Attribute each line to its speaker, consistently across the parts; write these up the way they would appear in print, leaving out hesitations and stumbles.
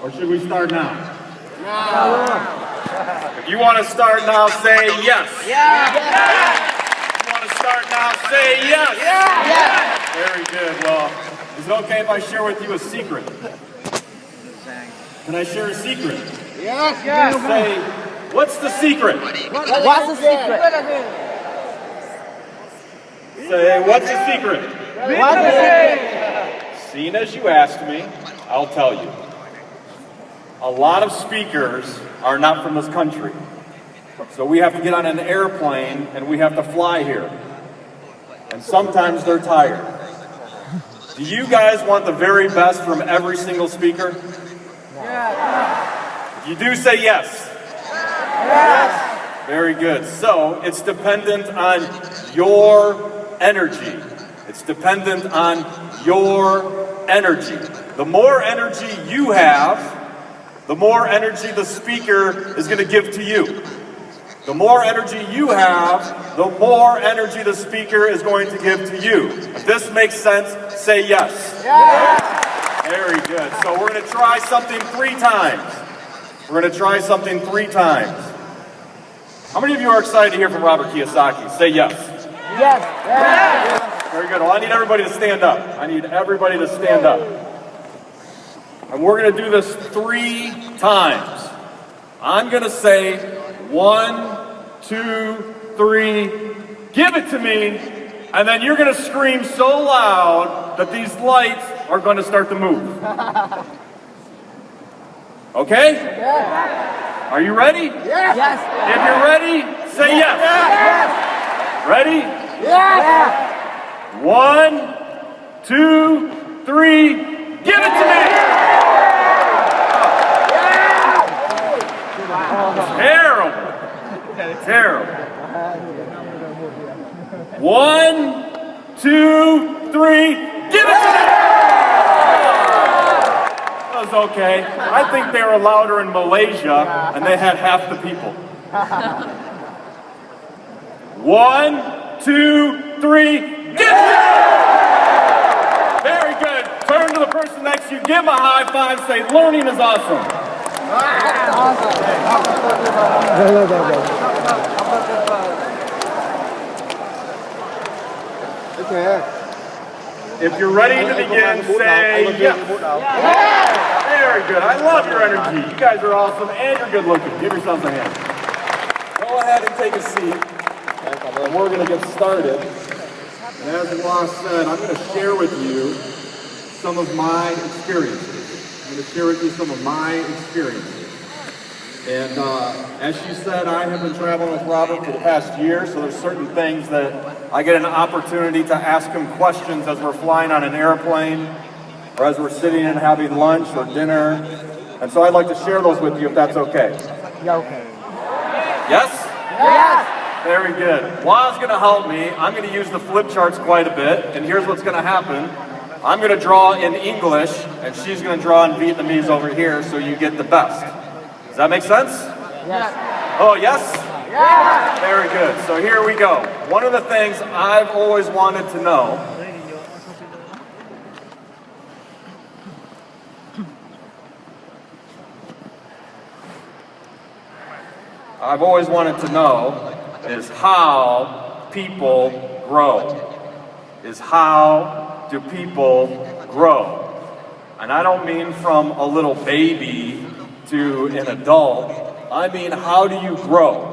Speaker 1: Or should we start now? If you want to start now, say yes. If you want to start now, say yes. Very good. Well, is it okay if I share with you a secret? Can I share a secret?
Speaker 2: Yes.
Speaker 1: Say, what's the secret?
Speaker 2: What's the secret?
Speaker 1: Say, what's the secret?
Speaker 2: What's the secret?
Speaker 1: Seeing as you asked me, I'll tell you. A lot of speakers are not from this country. So we have to get on an airplane and we have to fly here. And sometimes they're tired. Do you guys want the very best from every single speaker? If you do, say yes. Very good. So it's dependent on your energy. It's dependent on your energy. The more energy you have, the more energy the speaker is going to give to you. The more energy you have, the more energy the speaker is going to give to you. If this makes sense, say yes. Very good. So we're going to try something 3 times. We're going to try something 3 times. How many of you are excited to hear from Robert Kiyosaki? Say yes. Very good. Well, I need everybody to stand up. I need everybody to stand up. And we're going to do this 3 times. I'm going to say 1, 2, 3, give it to me. And then you're going to scream so loud that these lights are going to start to move. Okay? Are you ready?
Speaker 2: Yes.
Speaker 1: If you're ready, say yes. Ready?
Speaker 2: Yes.
Speaker 1: 1, 2, 3, give it to me! Terrible. 1, 2, 3, give it to me! That was okay. I think they were louder in Malaysia, and they had half the people. 1, 2, 3, give it to me! Very good. Turn to the person next to you, give a high five, say, learning is awesome. If you're ready to begin, say yes. Very good. I love your energy. You guys are awesome and you're good looking. Give yourselves a hand. Go ahead and take a seat. And we're going to get started. And as Ross said, I'm going to share with you some of my experiences. I'm going to share with you some of my experiences. And as she said, I have been traveling with Robert for the past year, so there's certain things that I get an opportunity to ask him questions as we're flying on an airplane, or as we're sitting and having lunch or dinner. And so I'd like to share those with you if that's okay.
Speaker 2: Okay.
Speaker 1: Yes?
Speaker 2: Yes.
Speaker 1: Very good. Wa's going to help me. I'm going to use the flip charts quite a bit, and here's what's going to happen. I'm going to draw in English, and she's going to draw in Vietnamese over here, so you get the best. Does that make sense?
Speaker 2: Yes.
Speaker 1: Oh, yes?
Speaker 2: Yes.
Speaker 1: Very good. So here we go. One of the things I've always wanted to know is how people grow. How do people grow? And I don't mean from a little baby to an adult. I mean, how do you grow?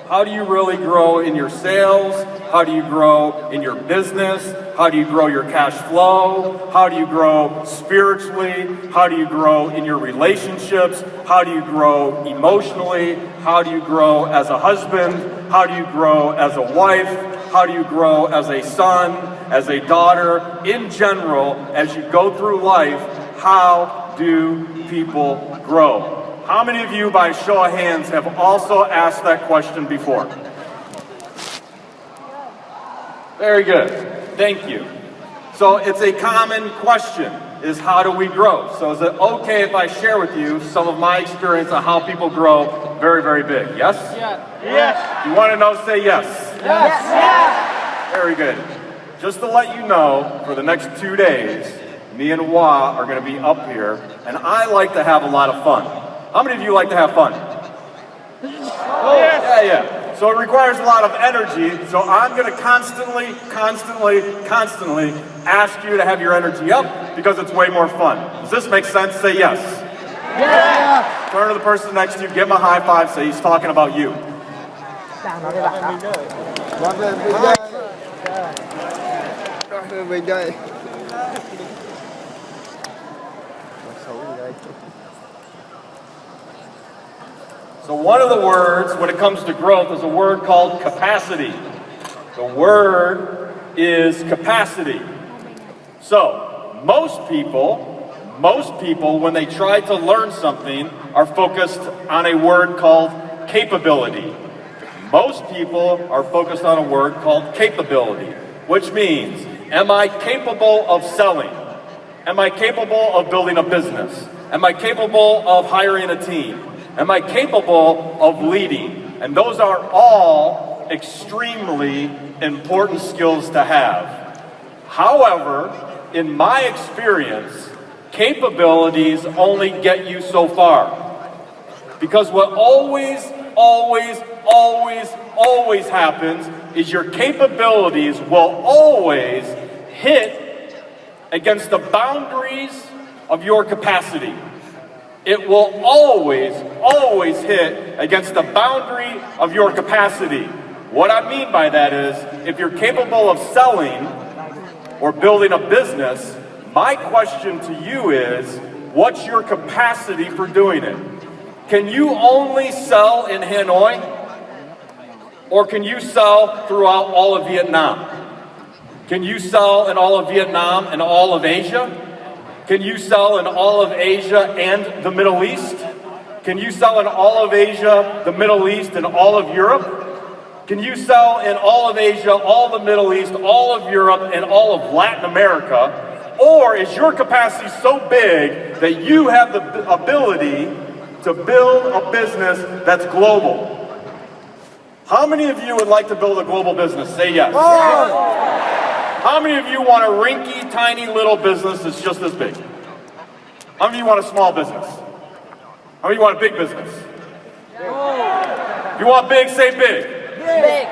Speaker 1: How do you really grow in your sales? How do you grow in your business? How do you grow your cash flow? How do you grow spiritually? How do you grow in your relationships? How do you grow emotionally? How do you grow as a husband? How do you grow as a wife? How do you grow as a son, as a daughter? In general, as you go through life, how do people grow? How many of you, by show of hands, have also asked that question before? Very good. Thank you. So it's a common question, is how do we grow? So is it okay if I share with you some of my experience on how people grow very, very big? Yes?
Speaker 2: Yes.
Speaker 1: You want to know, say yes.
Speaker 2: Yes.
Speaker 1: Very good. Just to let you know, for the next 2 days, me and Wah are going to be up here, and I like to have a lot of fun. How many of you like to have fun? Yeah. So it requires a lot of energy, so I'm going to constantly ask you to have your energy up because it's way more fun. Does this make sense? Say yes.
Speaker 2: Yeah.
Speaker 1: Turn to the person next to you, give him a high five, say he's talking about you. So one of the words when it comes to growth is a word called capacity. The word is capacity. So most people, when they try to learn something, are focused on a word called capability. Most people are focused on a word called capability, which means, am I capable of selling? Am I capable of building a business? Am I capable of hiring a team? Am I capable of leading? And those are all extremely important skills to have. However, in my experience, capabilities only get you so far. Because what always happens is your capabilities will always hit against the boundaries of your capacity. It will always hit against the boundary of your capacity. What I mean by that is, if you're capable of selling or building a business, my question to you is, what's your capacity for doing it? Can you only sell in Hanoi? Or can you sell throughout all of Vietnam? Can you sell in all of Vietnam and all of Asia? Can you sell in all of Asia and the Middle East? Can you sell in all of Asia, the Middle East, and all of Europe? Can you sell in all of Asia, all the Middle East, all of Europe, and all of Latin America? Or is your capacity so big that you have the ability to build a business that's global? How many of you would like to build a global business? Say yes. How many of you want a rinky, tiny little business that's just this big? How many of you want a small business? How many of you want a big business? If you want big, say big.
Speaker 2: Big.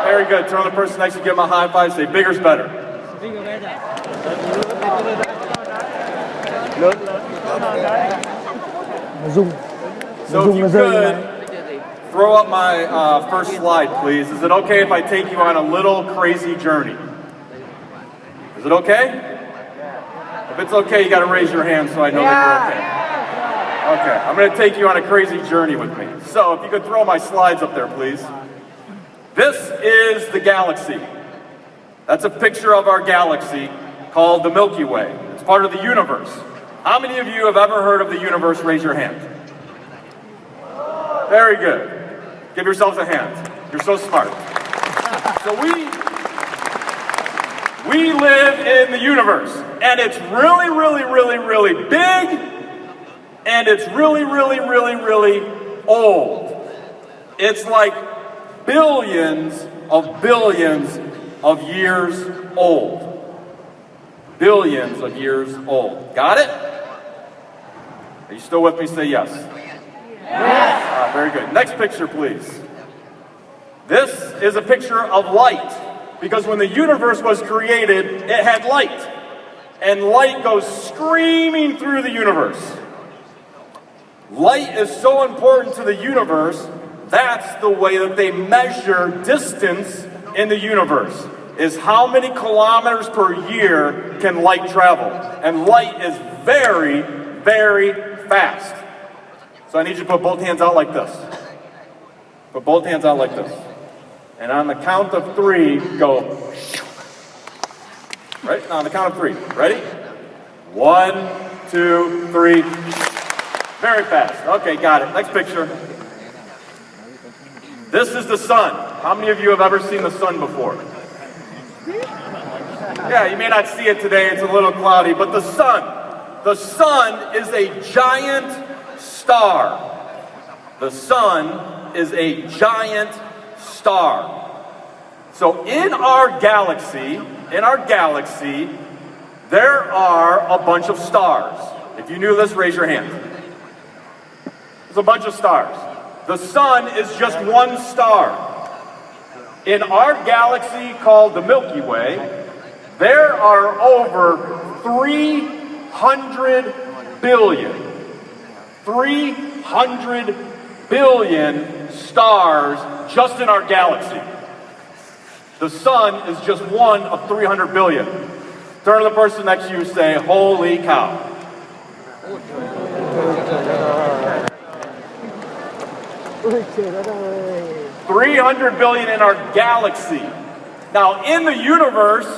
Speaker 1: Very good. Turn to the person next to you, give them a high five, say bigger's better. So if you could, throw up my first slide, please. Is it okay if I take you on a little crazy journey? Is it okay? If it's okay, you got to raise your hand so I know that you're okay. Okay, I'm going to take you on a crazy journey with me. So if you could throw my slides up there, please. This is the galaxy. That's a picture of our galaxy called the Milky Way. It's part of the universe. How many of you have ever heard of the universe? Raise your hand. Very good. Give yourselves a hand. You're so smart. So we live in the universe, and it's really big, and it's really old. It's like billions of years old. Billions of years old. Got it? Are you still with me? Say yes. Yes. Very good. Next picture, please. This is a picture of light. Because when the universe was created, it had light. And light goes screaming through the universe. Light is so important to the universe, that's the way that they measure distance in the universe, is how many kilometers per year can light travel. And light is very fast. So I need you to put both hands out like this. Put both hands out like this. And on the count of 3, go. Right? Now on the count of 3. Ready? 1, 2, 3. Very fast. Okay, got it. Next picture. This is the sun. How many of you have ever seen the sun before? Yeah, you may not see it today. It's a little cloudy. But the sun is a giant star. The sun is a giant star. So in our galaxy, there are a bunch of stars. If you knew this, raise your hand. There's a bunch of stars. The sun is just one star. In our galaxy called the Milky Way, there are over 300 billion stars just in our galaxy. The sun is just one of 300 billion. Turn to the person next to you and say, holy cow. 300 billion in our galaxy. Now, in the universe,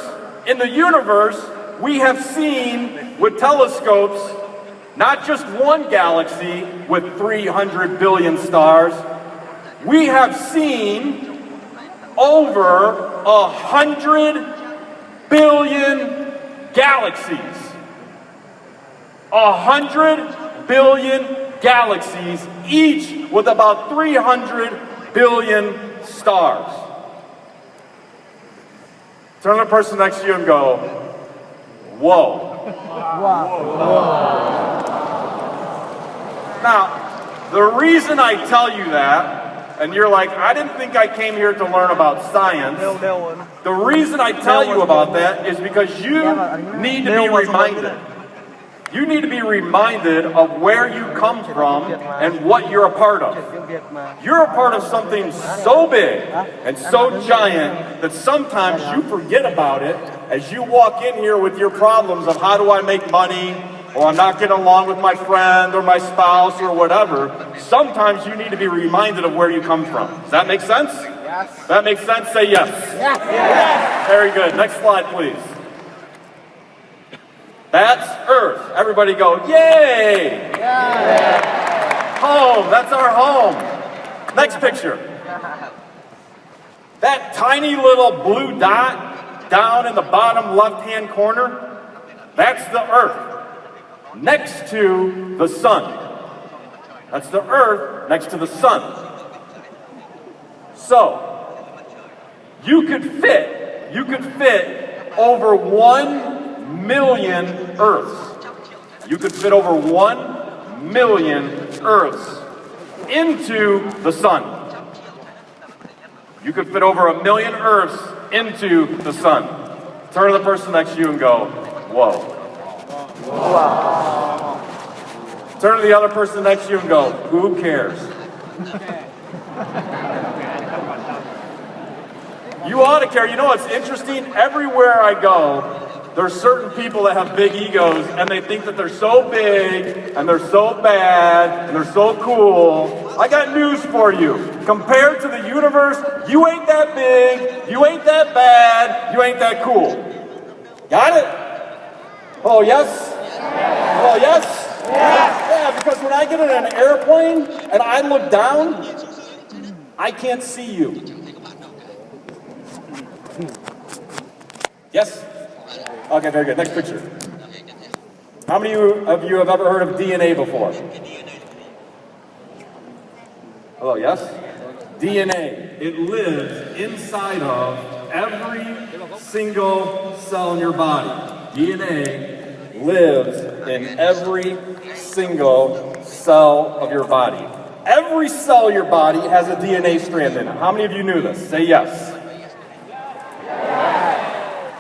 Speaker 1: we have seen with telescopes not just one galaxy with 300 billion stars. We have seen over 100 billion galaxies. 100 billion galaxies, each with about 300 billion stars. Turn to the person next to you and go, whoa. Now, the reason I tell you that, and you're like, I didn't think I came here to learn about science. The reason I tell you about that is because you need to be reminded. You need to be reminded of where you come from and what you're a part of. You're a part of something so big and so giant that sometimes you forget about it as you walk in here with your problems of how do I make money, or I'm not getting along with my friend or my spouse or whatever. Sometimes you need to be reminded of where you come from. Does that make sense? Yes. That makes sense? Say yes. Yes. Yes. Very good. Next slide, please. That's Earth. Everybody go, yay! Yeah. Home. That's our home. Next picture. That tiny little blue dot down in the bottom left-hand corner, that's the Earth. Next to the sun. That's the Earth next to the sun. So, you could fit over 1 million Earths. You could fit over 1 million Earths into the sun. You could fit over 1 million Earths into the sun. Turn to the person next to you and go, whoa. Wow. Turn to the other person next to you and go, who cares? You ought to care. You know what's interesting? Everywhere I go, there's certain people that have big egos and they think that they're so big and they're so bad and they're so cool. I got news for you. Compared to the universe, you ain't that big, you ain't that bad, you ain't that cool. Got it? Oh, yes? Oh, yes? Yes. Yeah, because when I get in an airplane and I look down, I can't see you. Yes? Okay, very good. Next picture. How many of you have ever heard of DNA before? Hello, yes? DNA. It lives inside of every single cell in your body. DNA lives in every single cell of your body. Every cell of your body has a DNA strand in it. How many of you knew this? Say yes.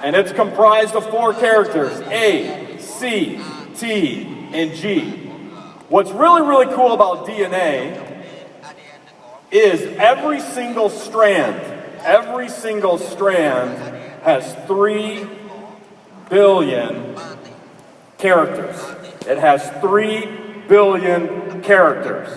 Speaker 1: And it's comprised of 4 characters, A, C, T, and G. What's really, really cool about DNA is every single strand has 3 billion characters. It has 3 billion characters.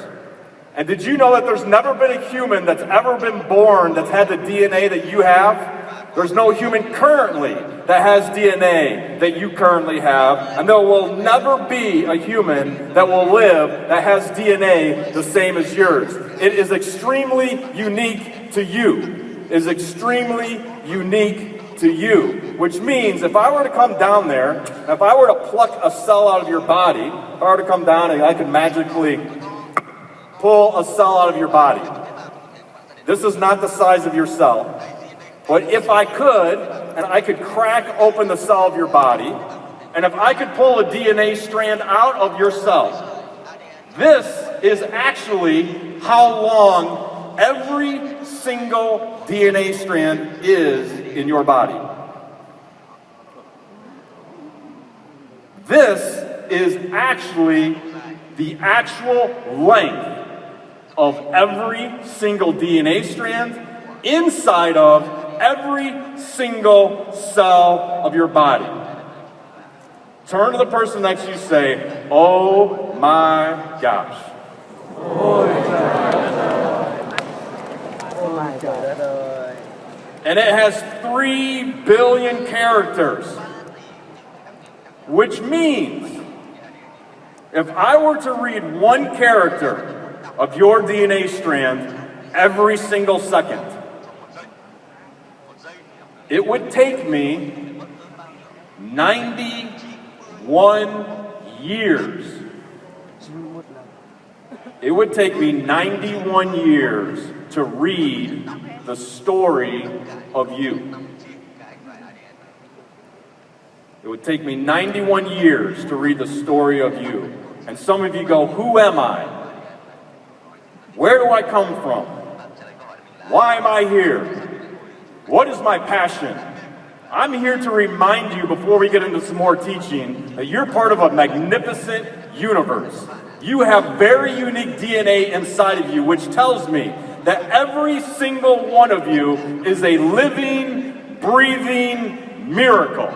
Speaker 1: And did you know that there's never been a human that's ever been born that's had the DNA that you have? There's no human currently that has DNA that you currently have, and there will never be a human that will live that has DNA the same as yours. It is extremely unique to you. It is extremely unique to you, which means if I were to come down there, if I were to pluck a cell out of your body, if I were to come down and I could magically pull a cell out of your body, this is not the size of your cell. But if I could, and I could crack open the cell of your body, And if I could pull a DNA strand out of your cell, this is actually how long every single DNA strand is in your body. This is actually the actual length of every single DNA strand inside of every single cell of your body. Turn to the person next to you and say, oh my gosh.
Speaker 2: Oh my God.
Speaker 1: And it has 3 billion characters, which means if I were to read one character of your DNA strand every single second, it would take me 91 years. It would take me 91 years to read the story of you. It would take me 91 years to read the story of you. And some of you go, who am I? Where do I come from? Why am I here? What is my passion? I'm here to remind you before we get into some more teaching that you're part of a magnificent universe. You have very unique DNA inside of you, which tells me that every single one of you is a living, breathing miracle.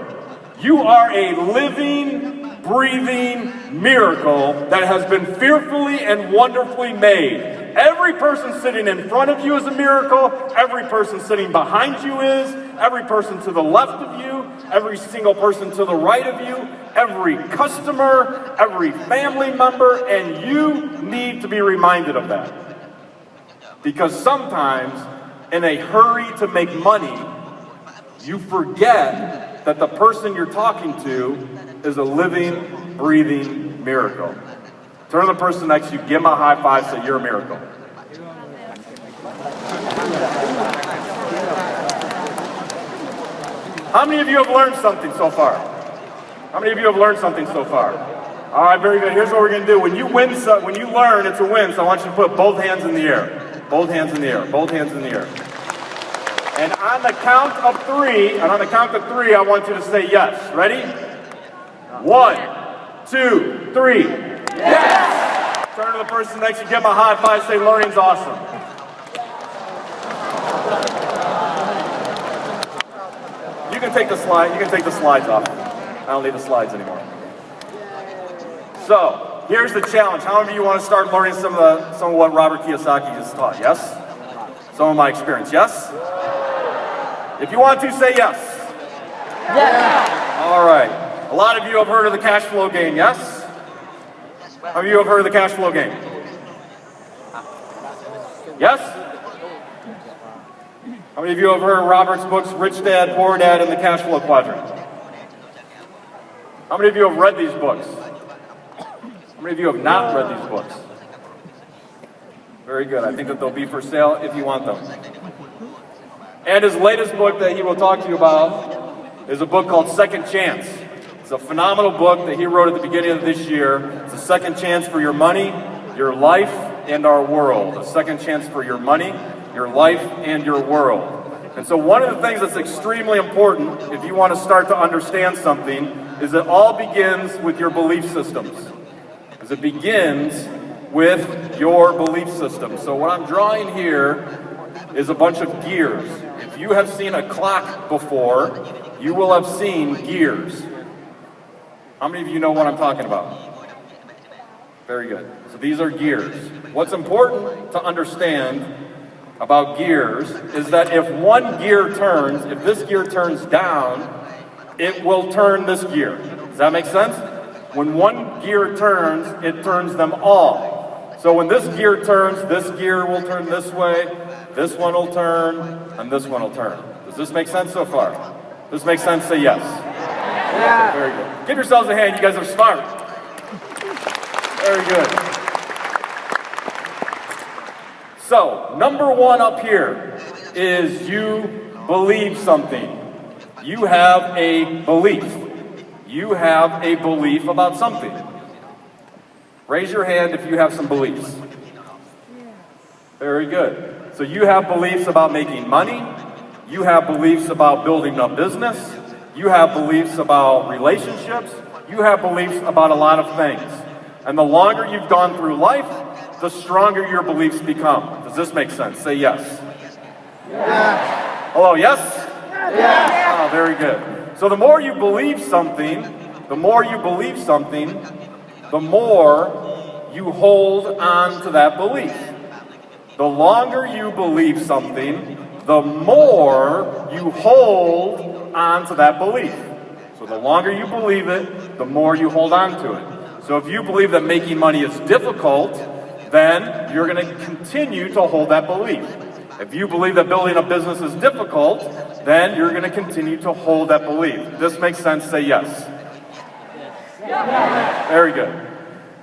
Speaker 1: You are a living, breathing miracle that has been fearfully and wonderfully made. Every person sitting in front of you is a miracle. Every person sitting behind you is. Every person to the left of you. Every single person to the right of you. Every customer. Every family member. And you need to be reminded of that. Because sometimes, in a hurry to make money, you forget that the person you're talking to is a living, breathing miracle. Turn to the person next to you, give them a high five, say you're a miracle. How many of you have learned something so far? How many of you have learned something so far? All right, very good. Here's what we're going to do. When you learn, it's a win. So I want you to put both hands in the air. Both hands in the air. Both hands in the air. And on the count of 3, I want you to say yes. Ready? 1, 2, 3. Yes! Turn to the person next to you, give them a high five, say learning's awesome. You can take the slides off. I don't need the slides anymore. So, here's the challenge. How many of you want to start learning some of what Robert Kiyosaki just taught? Yes? Some of my experience, yes? If you want to, say yes.
Speaker 2: Yes.
Speaker 1: All right. A lot of you have heard of the cash flow game, yes? How many of you have heard of the cash flow game? Yes? How many of you have heard of Robert's books, Rich Dad, Poor Dad, and the Cash Flow Quadrant? How many of you have read these books? How many of you have not read these books? Very good. I think that they'll be for sale if you want them. And his latest book that he will talk to you about is a book called Second Chance. It's a phenomenal book that he wrote at the beginning of this year. It's a second chance for your money, your life, and our world. A second chance for your money, your life, and your world. And so one of the things that's extremely important if you want to start to understand something is it all begins with your belief systems. Because it begins with your belief system. So what I'm drawing here is a bunch of gears. If you have seen a clock before, you will have seen gears. How many of you know what I'm talking about? Very good. So these are gears. What's important to understand about gears is that if one gear turns, if this gear turns down, it will turn this gear. Does that make sense? When one gear turns, it turns them all. So when this gear turns, this gear will turn this way, this one will turn, and this one will turn. Does this make sense so far? Does this make sense? Say yes.
Speaker 2: Yeah.
Speaker 1: Okay, very good. Give yourselves a hand. You guys are smart. Very good. So, number 1 up here is you believe something. You have a belief. You have a belief about something. Raise your hand if you have some beliefs. Very good. So you have beliefs about making money. You have beliefs about building a business. You have beliefs about relationships. You have beliefs about a lot of things. And the longer you've gone through life, the stronger your beliefs become. Does this make sense? Say yes.
Speaker 2: Yeah.
Speaker 1: Hello, yes?
Speaker 2: Yeah.
Speaker 1: Oh, very good. So the more you believe something, the more you hold on to that belief. The longer you believe something, the more you hold on to that belief. So the longer you believe it, the more you hold on to it. So if you believe that making money is difficult, then you're going to continue to hold that belief. If you believe that building a business is difficult, then you're going to continue to hold that belief. This makes sense? Say yes. Very good.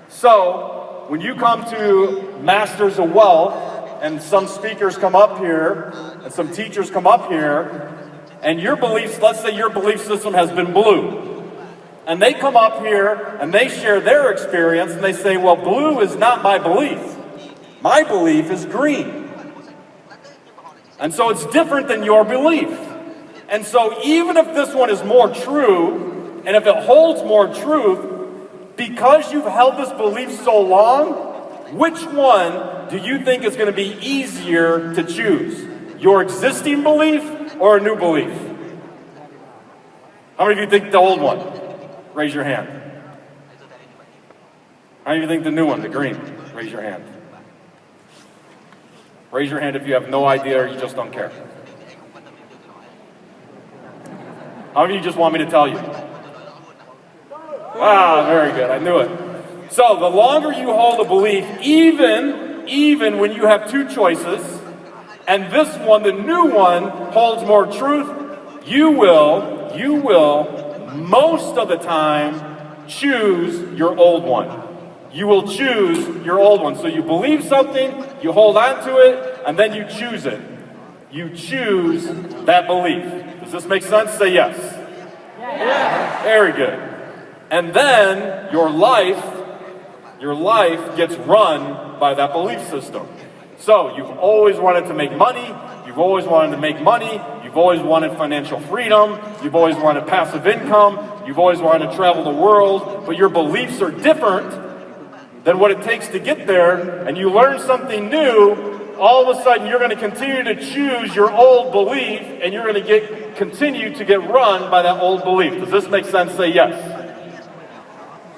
Speaker 1: So, when you come to Masters of Wealth, and some speakers come up here, and some teachers come up here, and your beliefs, let's say your belief system has been blue. And they come up here, and they share their experience, and they say, well, blue is not my belief. My belief is green. And so it's different than your belief. And so even if this one is more true, and if it holds more truth, because you've held this belief so long, which one do you think is going to be easier to choose? Your existing belief or a new belief? How many of you think the old one? Raise your hand. How many of you think the new one, the green? Raise your hand. Raise your hand if you have no idea or you just don't care. How many of you just want me to tell you? Ah, very good. I knew it. So the longer you hold a belief, even when you have two choices, and this one, the new one, holds more truth, you will most of the time choose your old one. You will choose your old one. So you believe something, you hold on to it, and then you choose it. You choose that belief. Does this make sense? Say yes.
Speaker 2: Yeah.
Speaker 1: Very good. And then your life gets run by that belief system. So you've always wanted to make money, you've always wanted financial freedom, you've always wanted passive income, you've always wanted to travel the world, but your beliefs are different than what it takes to get there, and you learn something new, all of a sudden you're going to continue to choose your old belief, and you're going to continue to get run by that old belief. Does this make sense? Say yes.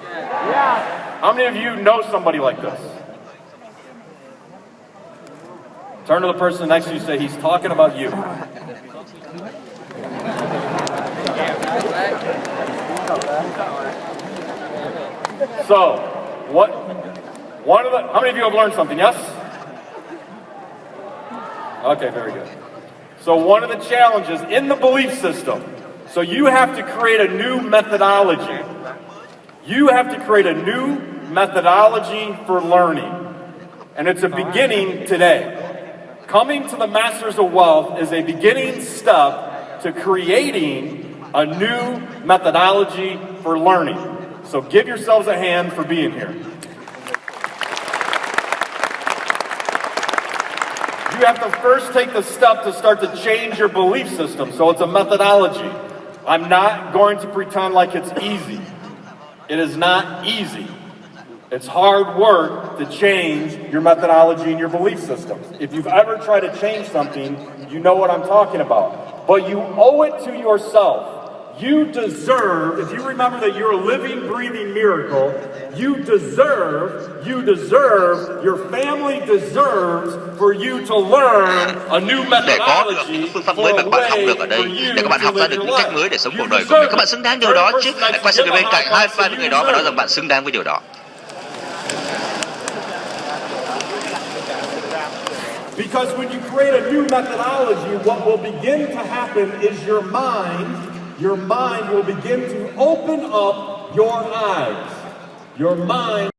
Speaker 2: Yeah.
Speaker 1: How many of you know somebody like this? Turn to the person next to you and say, he's talking about you. So, how many of you have learned something, yes? Okay, very good. So one of the challenges in the belief system, so you have to create a new methodology. You have to create a new methodology for learning. And it's a beginning today. Coming to the Masters of Wealth is a beginning step to creating a new methodology for learning. So give yourselves a hand for being here. You have to first take the step to start to change your belief system. So it's a methodology. I'm not going to pretend like it's easy. It is not easy. It's hard work to change your methodology and your belief systems. If you've ever tried to change something, you know what I'm talking about. But you owe it to yourself. You deserve, if you remember that you're a living, breathing miracle, you deserve, your family deserves for you to learn a new methodology for a way for you
Speaker 3: để các bạn
Speaker 1: to
Speaker 3: học ra
Speaker 1: live
Speaker 3: được
Speaker 1: your
Speaker 3: những cách
Speaker 1: life.
Speaker 3: mới để sống
Speaker 1: You
Speaker 3: cuộc đời của mình. Các bạn
Speaker 1: deserve
Speaker 3: xứng đáng
Speaker 1: it.
Speaker 3: điều đó
Speaker 1: Every
Speaker 3: chứ.
Speaker 1: person
Speaker 3: Hãy quay sang
Speaker 1: next
Speaker 3: người
Speaker 1: to
Speaker 3: bên
Speaker 1: you,
Speaker 3: cạnh hai ba
Speaker 1: you
Speaker 3: người đó và nói
Speaker 1: deserve
Speaker 3: rằng bạn xứng đáng với điều đó.
Speaker 1: Because when you create a new methodology, what will begin to happen is your mind will begin to open up your eyes. Your mind